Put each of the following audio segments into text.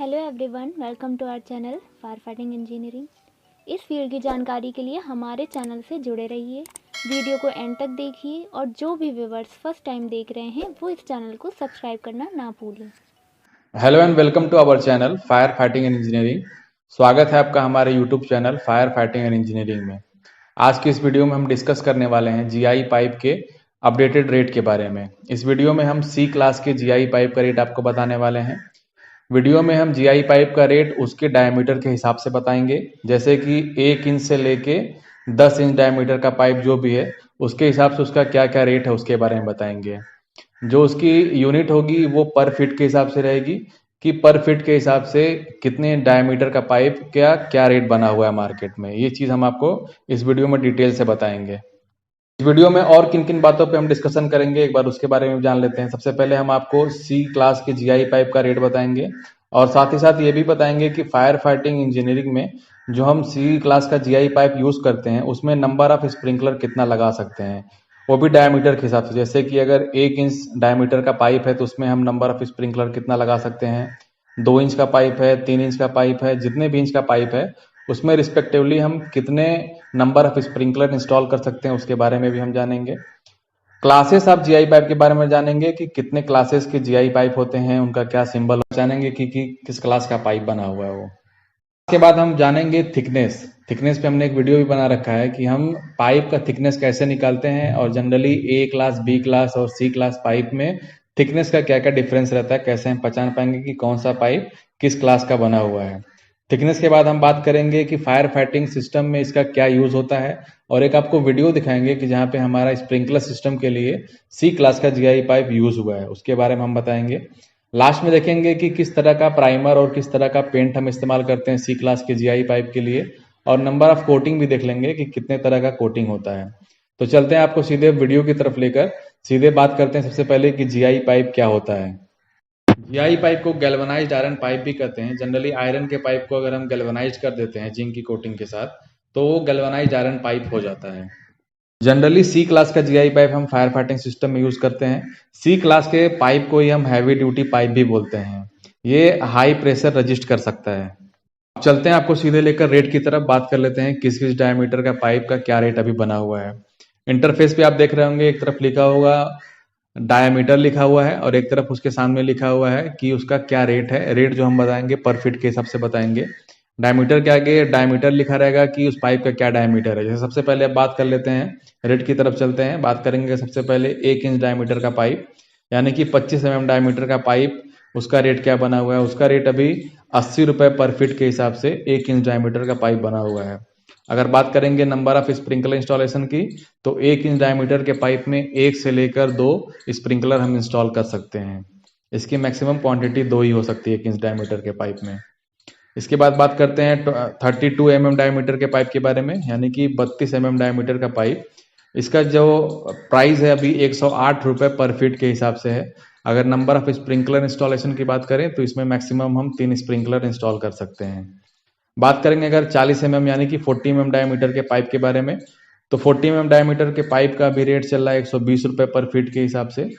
Hello everyone, welcome to our channel fire fighting engineering. इस field की जानकारी के लिए हमारे चैनल से जुड़े रहिए। वीडियो को एंड तक देखिए और जो भी व्यूअर्स फर्स्ट टाइम देख रहे हैं वो इस चैनल को सब्सक्राइब करना ना भूलें। Hello and welcome to our channel fire fighting and engineering. स्वागत है आपका हमारे YouTube channel fire fighting and engineering में। आज की इस वीडियो में हम डिस्कस करने वाले हैं जीआई पाइप के अपडेटेड रेट के बारे में। इस वीडियो में हम सी क्लास के जीआई पाइप का रेट आपको बताने वाले हैं। वीडियो में हम जीआई पाइप का रेट उसके डायमीटर के हिसाब से बताएंगे, जैसे कि 1 इंच से लेके 10 इंच डायमीटर का पाइप जो भी है उसके हिसाब से उसका क्या क्या रेट है उसके बारे में बताएंगे। जो उसकी यूनिट होगी वो पर फीट के हिसाब से रहेगी कि पर फीट के हिसाब से कितने डायमीटर का पाइप क्या क्या रेट बना हुआ है मार्केट में। ये चीज हम आपको इस वीडियो में डिटेल से बताएंगे। इस वीडियो में और किन किन बातों पे हम डिस्कशन करेंगे एक बार उसके बारे में जान लेते हैं। सबसे पहले हम आपको सी क्लास के जीआई पाइप का रेट बताएंगे और साथ ही साथ ये भी बताएंगे कि फायर फाइटिंग इंजीनियरिंग में जो हम सी क्लास का जीआई पाइप यूज करते हैं उसमें नंबर ऑफ स्प्रिंकलर कितना लगा सकते हैं, वो भी डायमीटर के हिसाब से। जैसे कि अगर 1 इंच डायमीटर का पाइप है तो उसमें हम नंबर ऑफ स्प्रिंकलर कितना लगा सकते हैं, 2 इंच का पाइप है, 3 इंच का पाइप है, जितने भी इंच का पाइप है उसमें रिस्पेक्टिवली हम कितने नंबर ऑफ स्प्रिंकलर इंस्टॉल कर सकते हैं उसके बारे में भी हम जानेंगे। क्लासेस ऑफ जीआई पाइप के बारे में जानेंगे कि कितने क्लासेस के जीआई पाइप होते हैं, उनका क्या सिंबल, जानेंगे कि किस क्लास का पाइप बना हुआ है वो। उसके बाद हम जानेंगे थिकनेस। थिकनेस पे हमने एक वीडियो भी बना रखा है कि हम पाइप का थिकनेस कैसे निकालते हैं और जनरली ए क्लास, बी क्लास और सी क्लास पाइप में थिकनेस का क्या क्या डिफरेंस रहता है, कैसे हम पहचान पाएंगे कि कौन सा पाइप किस क्लास का बना हुआ है। थिकनेस के बाद हम बात करेंगे कि फायर फाइटिंग सिस्टम में इसका क्या यूज होता है और एक आपको वीडियो दिखाएंगे कि जहाँ पे हमारा स्प्रिंकलर सिस्टम के लिए सी क्लास का जीआई पाइप यूज हुआ है, उसके बारे में हम बताएंगे। लास्ट में देखेंगे कि किस तरह का प्राइमर और किस तरह का पेंट हम इस्तेमाल करते हैं सी क्लास के जीआई पाइप के लिए, और नंबर ऑफ कोटिंग भी देख लेंगे कि कितने तरह का कोटिंग होता है। तो चलते हैं आपको सीधे वीडियो की तरफ लेकर, सीधे बात करते हैं सबसे पहले कि जीआई पाइप क्या होता है। जीआई पाइप को गैल्वेनाइज्ड आयरन पाइप भी कहते हैं। जनरली आयरन के पाइप को अगर हम गैल्वेनाइज कर देते हैं जिंक की कोटिंग के साथ तो वो गैल्वेनाइज्ड आयरन पाइप हो जाता है। जनरली सी क्लास का जीआई पाइप हम फायर फाइटिंग सिस्टम में यूज करते हैं। सी क्लास के पाइप को ही हम हैवी ड्यूटी पाइप भी बोलते हैं। ये हाई प्रेशर रजिस्ट कर सकता है। चलते हैं आपको सीधे लेकर रेट की तरफ, बात कर लेते हैं किस किस डायमीटर का पाइप का क्या रेट अभी बना हुआ है। इंटरफेस पे आप देख रहे होंगे एक तरफ लिखा होगा डायमीटर लिखा हुआ है और एक तरफ उसके सामने लिखा हुआ है कि उसका क्या रेट है। रेट जो हम बताएंगे पर फीट के हिसाब से बताएंगे। डायमीटर के आगे डायमीटर लिखा रहेगा कि उस पाइप का क्या डायमीटर है। जैसे सबसे पहले अब बात कर लेते हैं रेट की तरफ चलते हैं। बात करेंगे सबसे पहले 1 इंच डायमीटर का पाइप यानी कि 25 mm डायमीटर का पाइप, उसका रेट क्या बना हुआ है। उसका रेट अभी 80 रुपए पर फीट के हिसाब से 1 इंच डायमीटर का पाइप बना हुआ है। अगर बात करेंगे नंबर ऑफ स्प्रिंकलर इंस्टॉलेशन की तो 1 इंच डायमीटर के पाइप में 1 से लेकर 2 स्प्रिंकलर हम इंस्टॉल कर सकते हैं। इसकी मैक्सिमम क्वांटिटी 2 ही हो सकती है 1 इंच डायमीटर के पाइप में। इसके बाद बात करते हैं 32 mm डायमीटर के पाइप के बारे में, यानी कि 32 mm डायमीटर का पाइप। इसका जो प्राइस है अभी 108 रुपए पर फीट के हिसाब से है। अगर नंबर ऑफ स्प्रिंकलर इंस्टॉलेशन की बात करें तो इसमें मैक्सिमम हम 3 स्प्रिंकलर इंस्टॉल कर सकते हैं। बात करेंगे अगर 40 mm यानी कि 40 mm डायमीटर के पाइप के बारे में तो 40 mm डायमीटर के पाइप का भी रेट चल रहा है 120 रुपए पर फीट के हिसाब से।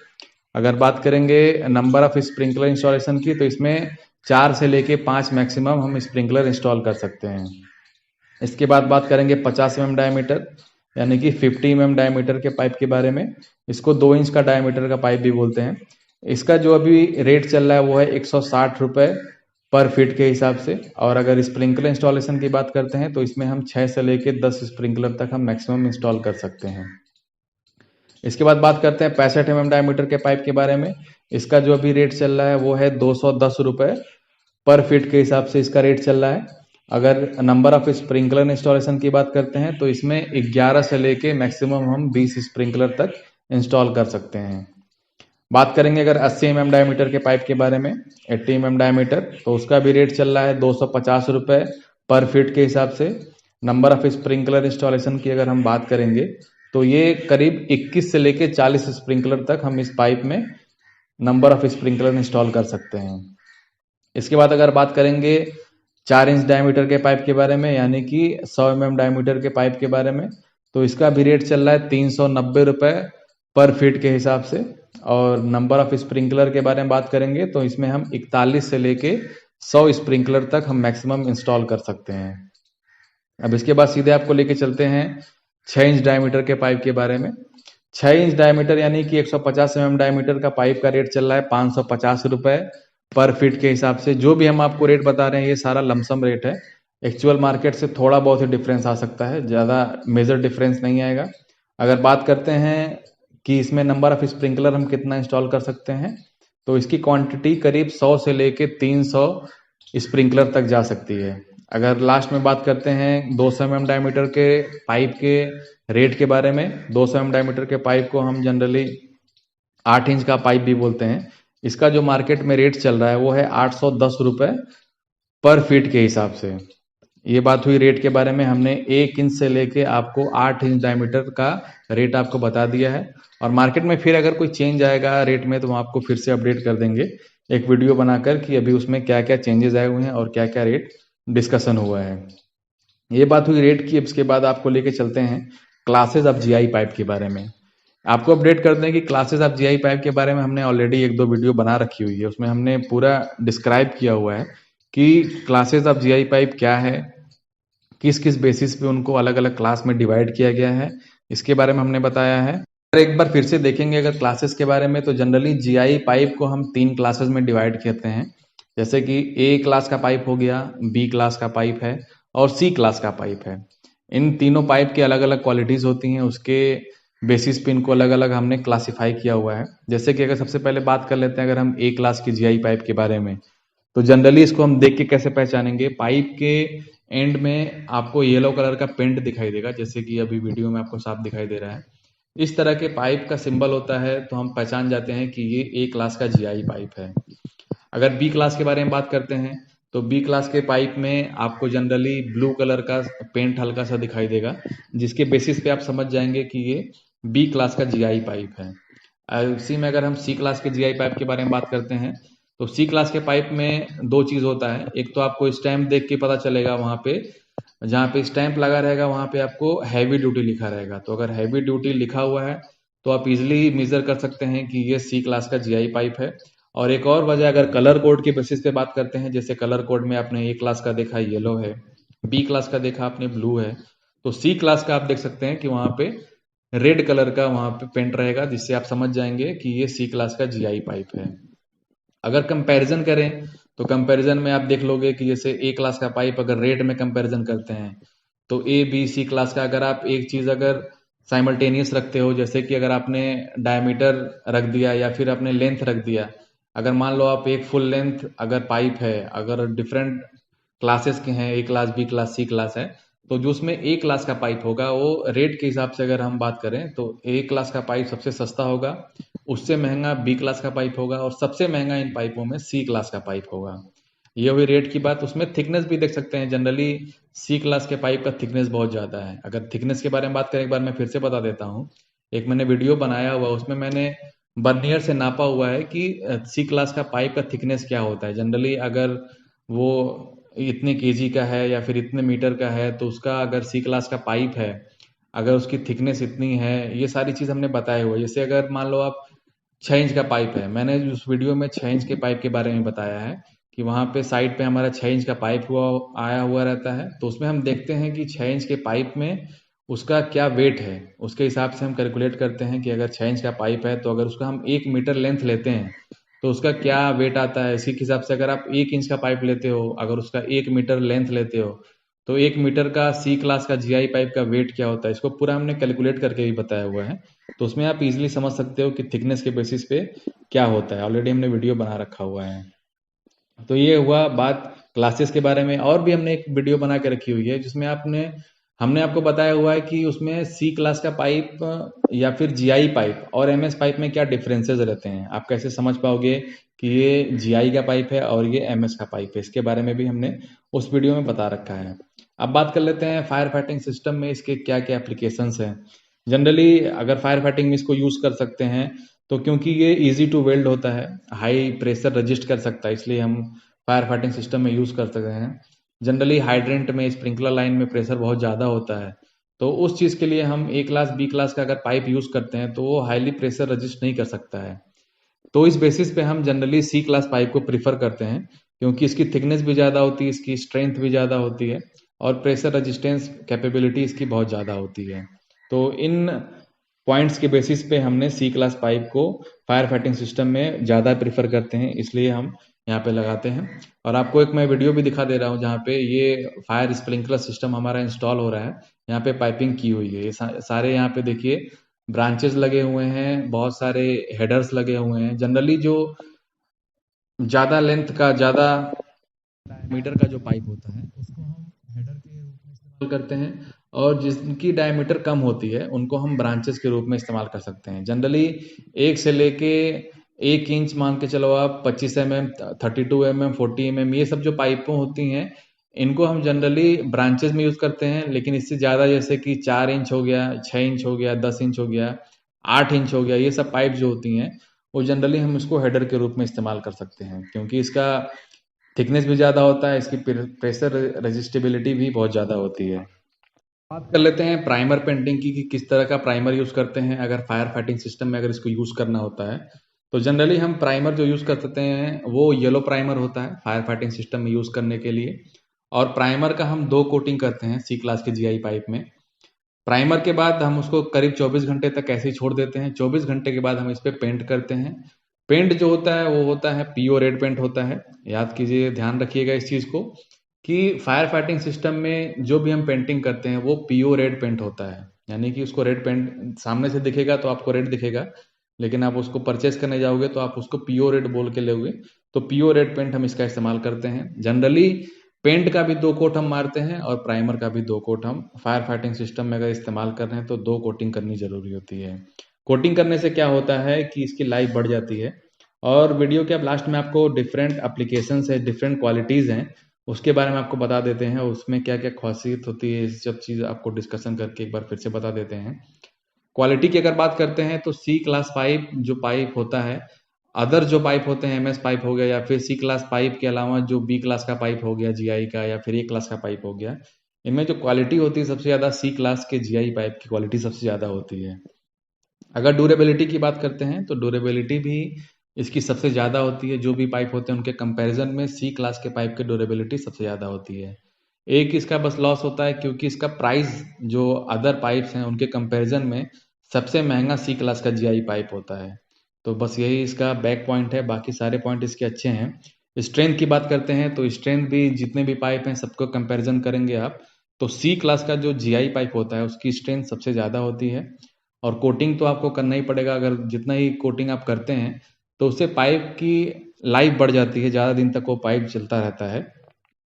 अगर बात करेंगे नंबर ऑफ स्प्रिंकलर इंस्टॉलेशन की तो इसमें 4 से लेके 5 मैक्सिमम हम स्प्रिंकलर इंस्टॉल कर सकते हैं। इसके बाद बात करेंगे 50 mm डायमीटर यानी कि 50 mm डायमीटर के पाइप के बारे में। इसको 2 इंच का डायमीटर का पाइप भी बोलते हैं। इसका जो अभी रेट चल रहा है वो है 160 रुपए पर फीट के हिसाब से। और अगर स्प्रिंकलर इंस्टॉलेशन की बात करते हैं तो इसमें हम 6 से लेके 10 स्प्रिंकलर तक हम मैक्सिमम इंस्टॉल कर सकते हैं। इसके बाद बात करते हैं 65 mm डायमीटर के पाइप के बारे में। इसका जो अभी रेट चल रहा है वो है 210 रुपए पर फीट के हिसाब से इसका रेट चल रहा है। अगर नंबर ऑफ स्प्रिंकलर इंस्टॉलेशन की बात करते हैं तो इसमें 11 से लेके मैक्सिमम हम 20 स्प्रिंकलर तक इंस्टॉल कर सकते हैं। बात करेंगे अगर 80 mm डायमीटर के पाइप के बारे में, 80 mm डायमीटर, तो उसका भी रेट चल रहा है 250 रुपए पर फीट के हिसाब से। नंबर ऑफ स्प्रिंकलर इंस्टॉलेशन की अगर हम बात करेंगे तो ये करीब 21 से लेके 40 स्प्रिंकलर तक हम इस पाइप में नंबर ऑफ स्प्रिंकलर इंस्टॉल कर सकते हैं। इसके बाद अगर बात करेंगे 4 इंच डायमीटर के पाइप के बारे में यानी कि 100 mm डायमीटर के पाइप के बारे में, तो इसका भी रेट चल रहा है 390 रुपए पर फीट के हिसाब से। और नंबर ऑफ स्प्रिंकलर के बारे में बात करेंगे तो इसमें हम 41 से लेके 100 स्प्रिंकलर तक हम मैक्सिमम इंस्टॉल कर सकते हैं। अब इसके बाद सीधे आपको लेके चलते हैं 6 इंच डायमीटर के पाइप के बारे में। 6 इंच डायमीटर यानी कि 150 डायमीटर का पाइप का रेट चल रहा है 550 रुपए पर फीट के हिसाब से। जो भी हम आपको रेट बता रहे हैं ये सारा लमसम रेट है, एक्चुअल मार्केट से थोड़ा बहुत ही डिफरेंस आ सकता है, ज़्यादा मेजर डिफरेंस नहीं आएगा। अगर बात करते हैं कि इसमें नंबर ऑफ स्प्रिंकलर हम कितना इंस्टॉल कर सकते हैं, तो इसकी क्वांटिटी करीब 100 से लेके 300 स्प्रिंकलर तक जा सकती है। अगर लास्ट में बात करते हैं 200 डायमीटर के पाइप के रेट के बारे में, 200 डायमीटर के पाइप को हम जनरली 8 इंच का पाइप भी बोलते हैं। इसका जो मार्केट में रेट चल रहा है वो है 810 रुपए पर फीट के हिसाब से। ये बात हुई रेट के बारे में। हमने 1 इंच से लेके आपको 8 इंच डायमीटर का रेट आपको बता दिया है, और मार्केट में फिर अगर कोई चेंज आएगा रेट में तो हम आपको फिर से अपडेट कर देंगे एक वीडियो बनाकर कि अभी उसमें क्या क्या चेंजेस आए हुए हैं और क्या क्या रेट डिस्कशन हुआ है। ये बात हुई रेट की। इसके बाद आपको लेके चलते हैं क्लासेस ऑफ जीआई पाइप के बारे में। आपको अपडेट कर दें कि क्लासेस ऑफ जीआई पाइप के बारे में हमने ऑलरेडी 1-2 वीडियो बना रखी हुई है। उसमें हमने पूरा डिस्क्राइब किया हुआ है कि क्लासेस ऑफ जीआई पाइप क्या है, किस किस बेसिस पे उनको अलग अलग क्लास में डिवाइड किया गया है, इसके बारे में हमने बताया है। अगर एक बार फिर से देखेंगे अगर क्लासेस के बारे में, तो जनरली जीआई पाइप को हम 3 क्लासेस में डिवाइड करते हैं। जैसे कि ए क्लास का पाइप हो गया, बी क्लास का पाइप है और सी क्लास का पाइप है। इन तीनों पाइप की अलग अलग क्वालिटीज होती हैं, उसके बेसिस पे इनको अलग अलग हमने क्लासिफाई किया हुआ है। जैसे कि अगर सबसे पहले बात कर लेते हैं अगर हम ए क्लास की जीआई पाइप के बारे में, तो जनरली इसको हम देख के कैसे पहचानेंगे, पाइप के एंड में आपको येलो कलर का पेंट दिखाई देगा, जैसे कि अभी वीडियो में आपको साफ दिखाई दे रहा है। इस तरह के पाइप का सिंबल होता है तो हम पहचान जाते हैं कि ये ए क्लास का जीआई पाइप है। अगर बी क्लास के बारे में बात करते हैं तो बी क्लास के पाइप में आपको जनरली ब्लू कलर का पेंट हल्का सा दिखाई देगा, जिसके बेसिस पे आप समझ जाएंगे कि ये बी क्लास का जीआई पाइप है। इसी में अगर हम सी क्लास के जीआई पाइप के बारे में बात करते हैं तो सी क्लास के पाइप में 2 चीज होता है। एक तो आपको स्टैम्प देख के पता चलेगा, वहां पे जहाँ पे स्टैंप लगा रहेगा वहां पे आपको हैवी ड्यूटी लिखा रहेगा। तो अगर हैवी ड्यूटी लिखा हुआ है तो आप इजिली मेजर कर सकते हैं कि ये सी क्लास का जीआई पाइप है। और एक और वजह, अगर कलर कोड के बेसिस पे बात करते हैं, जैसे कलर कोड में आपने ए क्लास का देखा येलो है, बी क्लास का देखा आपने ब्लू है, तो सी क्लास का आप देख सकते हैं कि वहां पे रेड कलर का वहां पे पेंट रहेगा, जिससे आप समझ जाएंगे कि ये सी क्लास का जीआई पाइप है। अगर कंपैरिजन करें तो कंपैरिजन में आप देख लोगे कि जैसे ए क्लास का पाइप अगर रेट में कंपैरिजन करते हैं तो ए बी सी क्लास का अगर आप एक चीज अगर साइमल्टेनियस रखते हो, जैसे कि अगर आपने डायमीटर रख दिया या फिर आपने लेंथ रख दिया, अगर मान लो आप एक फुल लेंथ अगर पाइप है, अगर डिफरेंट क्लासेस के हैं, A class B class C class है, तो जो उसमें ए क्लास का पाइप होगा वो रेट के हिसाब से अगर हम बात करें तो ए क्लास का पाइप सबसे सस्ता होगा, उससे महंगा बी क्लास का पाइप होगा और सबसे महंगा इन पाइपों में सी क्लास का पाइप होगा। ये हुई रेट की बात। उसमें थिकनेस भी देख सकते हैं, जनरली सी क्लास के पाइप का थिकनेस बहुत ज्यादा है। अगर थिकनेस के बारे में बात करें, एक बार मैं फिर से बता देता हूँ, एक मैंने वीडियो बनाया हुआ उसमें मैंने बर्नियर से नापा हुआ है कि सी क्लास का पाइप का थिकनेस क्या होता है। जनरली अगर वो इतने केजी का है या फिर इतने मीटर का है तो उसका अगर सी क्लास का पाइप है, अगर उसकी थिकनेस इतनी है, ये सारी चीज हमने बताए हुए। जैसे अगर मान लो आप 6 इंच का पाइप है, मैंने उस वीडियो में 6 इंच के पाइप के बारे में बताया है कि वहां पे साइड पे हमारा 6 इंच का पाइप हुआ आया हुआ रहता है। तो उसमें हम देखते हैं कि 6 इंच के पाइप में उसका क्या वेट है, उसके हिसाब से हम कैलकुलेट करते हैं कि अगर 6 इंच का पाइप है तो अगर उसका हम 1 मीटर लेंथ लेते हैं तो उसका क्या वेट आता है। इसी के हिसाब से अगर आप 1 इंच का पाइप लेते हो, अगर उसका 1 मीटर लेंथ लेते हो, तो 1 मीटर का सी क्लास का जीआई पाइप का वेट क्या होता है, इसको पूरा हमने कैलकुलेट करके भी बताया हुआ है। तो उसमें आप इजीली समझ सकते हो कि थिकनेस के बेसिस पे क्या होता है, ऑलरेडी हमने वीडियो बना रखा हुआ है। तो ये हुआ बात क्लासेस के बारे में। और भी हमने एक वीडियो बना के रखी हुई है जिसमें हमने आपको बताया हुआ है कि उसमें सी क्लास का पाइप या फिर जीआई पाइप और एमएस पाइप में क्या डिफरेंसेस रहते हैं, आप कैसे समझ पाओगे कि ये जीआई का पाइप है और ये एमएस का पाइप है। इसके बारे में भी हमने उस वीडियो में बता रखा है। अब बात कर लेते हैं फायर फाइटिंग सिस्टम में इसके क्या क्या एप्लीकेशंस हैं। जनरली अगर फायर फाइटिंग में इसको यूज कर सकते हैं तो क्योंकि ये इजी टू वेल्ड होता है, हाई प्रेशर रजिस्ट कर सकता है, इसलिए हम फायर फाइटिंग सिस्टम में यूज कर सकते हैं। जनरली हाइड्रेंट में स्प्रिंकलर लाइन में प्रेशर बहुत ज्यादा होता है, तो उस चीज के लिए हम ए क्लास बी क्लास का अगर पाइप यूज करते हैं तो वो हाईली प्रेशर रजिस्ट नहीं कर सकता है। तो इस बेसिस पे हम जनरली सी क्लास पाइप को प्रीफर करते हैं, क्योंकि इसकी थिकनेस भी ज़्यादा होती है, इसकी स्ट्रेंथ भी ज़्यादा होती है और प्रेशर रेजिस्टेंस कैपेबिलिटी इसकी बहुत ज़्यादा होती है। तो इन पॉइंट्स के बेसिस पे हमने सी क्लास पाइप को फायर फाइटिंग सिस्टम में ज़्यादा प्रेफर करते हैं, इसलिए हम यहाँ पे लगाते हैं। और आपको एक मैं वीडियो भी दिखा दे रहा हूँ जहाँ पे ये फायर स्प्रिंकलर सिस्टम हमारा इंस्टॉल हो रहा है। यहाँ पे पाइपिंग की हुई है, ये सारे यहाँ पे देखिए ब्रांचेस लगे हुए हैं, बहुत सारे हेडर्स लगे हुए हैं। जनरली जो ज़्यादा लेंथ का, ज़्यादा डायमीटर का जो पाइप होता है उसको हम हेडर के रूप में इस्तेमाल करते हैं, और जिनकी डायमीटर कम होती है उनको हम ब्रांचेस के रूप में इस्तेमाल कर सकते हैं। जनरली 1 से लेके 1 इंच मान के चलो आप, 25 mm, 32 mm, 40 mm, ये सब जो पाइपों होती हैं इनको हम जनरली ब्रांचेस में यूज़ करते हैं। लेकिन इससे ज़्यादा जैसे कि 4 इंच हो गया, 6 इंच हो गया, 10 इंच हो गया, 8 इंच हो गया, ये सब पाइप जो होती हैं वो जनरली हम इसको हेडर के रूप में इस्तेमाल कर सकते हैं, क्योंकि इसका थिकनेस भी ज़्यादा होता है, इसकी प्रेशर रेजिस्टेबिलिटी भी बहुत ज़्यादा होती है। बात कर लेते हैं प्राइमर पेंटिंग की, कि किस तरह का प्राइमर यूज़ करते हैं अगर फायर फाइटिंग सिस्टम में अगर इसको यूज़ करना होता है। तो जनरली हम प्राइमर जो यूज़ करते हैं वो येलो प्राइमर होता है फायर फाइटिंग सिस्टम में यूज़ करने के लिए। और प्राइमर का हम 2 कोटिंग करते हैं सी क्लास के जीआई पाइप में। प्राइमर के बाद हम उसको करीब 24 घंटे तक ऐसे ही छोड़ देते हैं। 24 घंटे के बाद हम इस पे पेंट करते हैं। पेंट जो होता है वो होता है पीओ रेड पेंट होता है। याद कीजिए, ध्यान रखिएगा इस चीज़ को, कि फायर फाइटिंग सिस्टम में जो भी हम पेंटिंग करते हैं वो पीओ रेड पेंट होता है। यानी कि उसको रेड पेंट सामने से दिखेगा तो आपको रेड दिखेगा, लेकिन आप उसको परचेस करने जाओगे तो आप उसको पीओ रेड बोल के लोगे। तो पीओ रेड पेंट हम इसका इस्तेमाल करते हैं। जनरली पेंट का भी 2 कोट हम मारते हैं और प्राइमर का भी 2 कोट हम फायर फाइटिंग सिस्टम में अगर इस्तेमाल कर रहे हैं तो 2 कोटिंग करनी जरूरी होती है। कोटिंग करने से क्या होता है कि इसकी लाइफ बढ़ जाती है। और वीडियो के अब लास्ट में आपको डिफरेंट एप्लीकेशंस है, डिफरेंट क्वालिटीज़ हैं, उसके बारे में आपको बता देते हैं, उसमें क्या क्या खासियत होती है, इस सब चीज़ आपको डिस्कशन करके एक बार फिर से बता देते हैं। क्वालिटी की अगर बात करते हैं तो सी क्लास पाइप जो पाइप होता है, अदर जो पाइप होते हैं एमएस पाइप हो गया या फिर सी क्लास पाइप के अलावा जो बी क्लास का पाइप हो गया जीआई का, या फिर ए क्लास का पाइप हो गया, इनमें जो क्वालिटी होती है सबसे ज़्यादा सी क्लास के जीआई पाइप की क्वालिटी सबसे ज़्यादा होती है। अगर ड्यूरेबिलिटी की बात करते हैं तो ड्यूरेबिलिटी भी इसकी सबसे ज़्यादा होती है। जो भी पाइप होते हैं उनके कंपैरिजन में सी क्लास के पाइप की ड्यूरेबिलिटी सबसे ज़्यादा होती है। एक इसका बस लॉस होता है क्योंकि इसका प्राइस जो अदर पाइप्स हैं उनके कंपैरिजन में सबसे महंगा सी क्लास का जीआई पाइप होता है। तो बस यही इसका बैक पॉइंट है, बाकी सारे पॉइंट इसके अच्छे हैं। स्ट्रेंथ की बात करते हैं तो स्ट्रेंथ भी जितने भी पाइप हैं सबको कंपैरिजन करेंगे आप तो सी क्लास का जो जीआई पाइप होता है उसकी स्ट्रेंथ सबसे ज़्यादा होती है। और कोटिंग तो आपको करना ही पड़ेगा, अगर जितना ही कोटिंग आप करते हैं तो उससे पाइप की लाइफ बढ़ जाती है, ज़्यादा दिन तक वो पाइप चलता रहता है।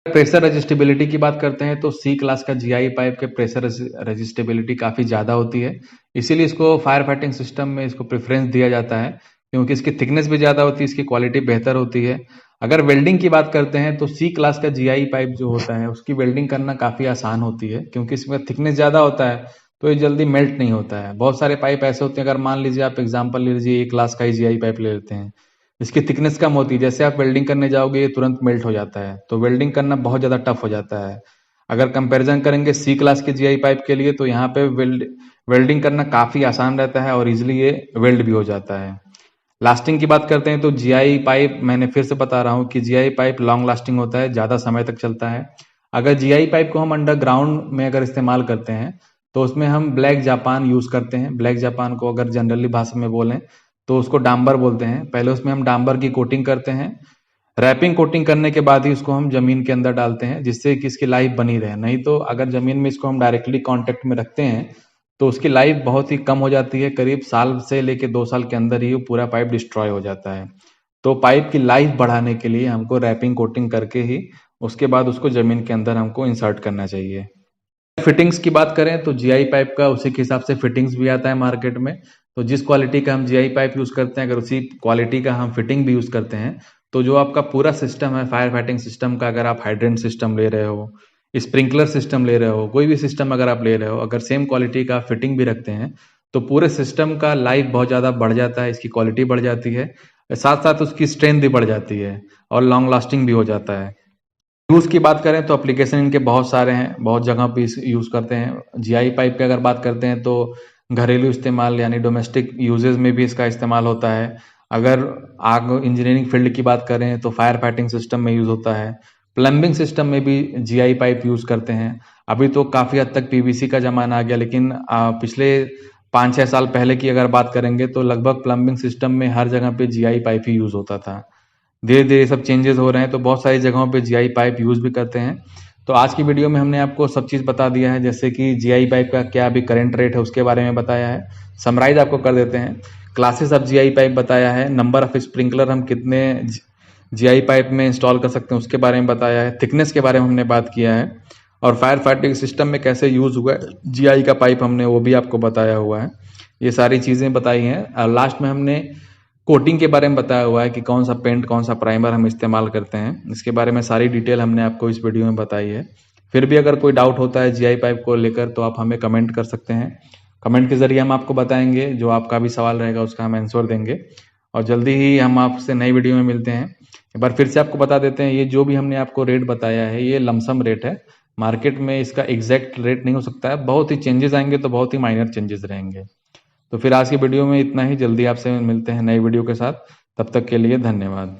प्रेशर रेजिस्टेबिलिटी की बात करते हैं तो सी क्लास का जीआई पाइप के प्रेशर रेजिस्टेबिलिटी काफ़ी ज़्यादा होती है, इसीलिए इसको फायर फाइटिंग सिस्टम में इसको प्रेफरेंस दिया जाता है, क्योंकि इसकी थिकनेस भी ज़्यादा होती है, इसकी क्वालिटी बेहतर होती है। अगर वेल्डिंग की बात करते हैं तो सी क्लास का जीआई पाइप जो होता है उसकी वेल्डिंग करना काफ़ी आसान होती है, क्योंकि इसमें थिकनेस ज़्यादा होता है तो ये जल्दी मेल्ट नहीं होता है। बहुत सारे पाइप ऐसे होते हैं, अगर मान लीजिए आप एग्जाम्पल ले लीजिए, ए क्लास का ही जीआई पाइप ले लेते हैं, इसकी थिकनेस कम होती है, जैसे आप वेल्डिंग करने जाओगे ये तुरंत मेल्ट हो जाता है, तो वेल्डिंग करना बहुत ज़्यादा टफ हो जाता है। अगर कंपैरिजन करेंगे सी क्लास के जीआई पाइप के लिए तो यहाँ पे वेल्डिंग करना काफ़ी आसान रहता है और इजिली ये वेल्ड भी हो जाता है। लास्टिंग की बात करते हैं तो जीआई पाइप, मैंने फिर से बता रहा हूँ कि जीआई पाइप लॉन्ग लास्टिंग होता है, ज़्यादा समय तक चलता है। अगर जीआई पाइप को हम अंडरग्राउंड में अगर इस्तेमाल करते हैं तो उसमें हम ब्लैक जापान यूज़ करते हैं। ब्लैक जापान को अगर जनरली भाषा में बोलें तो उसको डांबर बोलते हैं। पहले उसमें हम डांबर की कोटिंग करते हैं, रैपिंग कोटिंग करने के बाद ही उसको हम जमीन के अंदर डालते हैं, जिससे कि इसकी लाइफ बनी रहे। नहीं तो अगर जमीन में इसको हम डायरेक्टली कांटेक्ट में रखते हैं तो उसकी लाइफ बहुत ही कम हो जाती है, करीब साल से लेके 2 साल के अंदर ही वो पूरा पाइप डिस्ट्रॉय हो जाता है। तो पाइप की लाइफ बढ़ाने के लिए हमको रैपिंग कोटिंग करके ही उसके बाद उसको जमीन के अंदर हमको इंसर्ट करना चाहिए। फिटिंग्स की बात करें तो जीआई पाइप का उसी के हिसाब से फिटिंग्स भी आता है मार्केट में। तो जिस क्वालिटी का हम जीआई पाइप यूज़ करते हैं, अगर उसी क्वालिटी का हम फिटिंग भी यूज़ करते हैं तो जो आपका पूरा सिस्टम है फायर फाइटिंग सिस्टम का, अगर आप हाइड्रेंट सिस्टम ले रहे हो, स्प्रिंकलर सिस्टम ले रहे हो, कोई भी सिस्टम अगर आप ले रहे हो, अगर सेम क्वालिटी का फिटिंग भी रखते हैं तो पूरे सिस्टम का लाइफ बहुत ज़्यादा बढ़ जाता है, इसकी क्वालिटी बढ़ जाती है, साथ साथ उसकी स्ट्रेंथ भी बढ़ जाती है और लॉन्ग लास्टिंग भी हो जाता है। यूज़ की बात करें तो एप्लीकेशन इनके बहुत सारे हैं, बहुत जगह पे यूज़ करते हैं। जीआई पाइप की अगर बात करते हैं तो घरेलू इस्तेमाल यानी डोमेस्टिक यूजेज में भी इसका इस्तेमाल होता है। अगर आग इंजीनियरिंग फील्ड की बात करें तो फायर फाइटिंग सिस्टम में यूज़ होता है। प्लम्बिंग सिस्टम में भी जीआई पाइप यूज़ करते हैं। अभी तो काफ़ी हद तक पीवीसी का ज़माना आ गया, लेकिन पिछले 5-6 साल पहले की अगर बात करेंगे तो लगभग प्लम्बिंग सिस्टम में हर जगह पे जीआई पाइप ही यूज़ होता था। धीरे-धीरे सब चेंजेस हो रहे हैं, तो बहुत सारी जगहों पे जीआई पाइप यूज़ भी करते हैं। तो आज की वीडियो में हमने आपको सब चीज़ बता दिया है, जैसे कि जीआई पाइप का क्या अभी करंट रेट है उसके बारे में बताया है। समराइज़ आपको कर देते हैं। क्लासेस ऑफ जीआई पाइप बताया है। नंबर ऑफ स्प्रिंकलर हम कितने जीआई पाइप में इंस्टॉल कर सकते हैं उसके बारे में बताया है। थिकनेस के बारे में हमने बात किया है, और फायर फाइटिंग सिस्टम में कैसे यूज़ हुआ है जीआई का पाइप हमने वो भी आपको बताया हुआ है। ये सारी चीज़ें बताई हैं। लास्ट में हमने कोटिंग के बारे में बताया हुआ है कि कौन सा पेंट, कौन सा प्राइमर हम इस्तेमाल करते हैं। इसके बारे में सारी डिटेल हमने आपको इस वीडियो में बताई है। फिर भी अगर कोई डाउट होता है जीआई पाइप को लेकर तो आप हमें कमेंट कर सकते हैं। कमेंट के ज़रिए हम आपको बताएंगे, जो आपका भी सवाल रहेगा उसका हम आंसर देंगे। और जल्दी ही हम आपसे नई वीडियो में मिलते हैं। एक बार फिर से आपको बता देते हैं, ये जो भी हमने आपको रेट बताया है ये लमसम रेट है। मार्केट में इसका एग्जैक्ट रेट नहीं हो सकता है, बहुत ही चेंजेस आएंगे तो बहुत ही माइनर चेंजेस रहेंगे। तो फिर आज की वीडियो में इतना ही। जल्दी आपसे मिलते हैं नई वीडियो के साथ। तब तक के लिए धन्यवाद।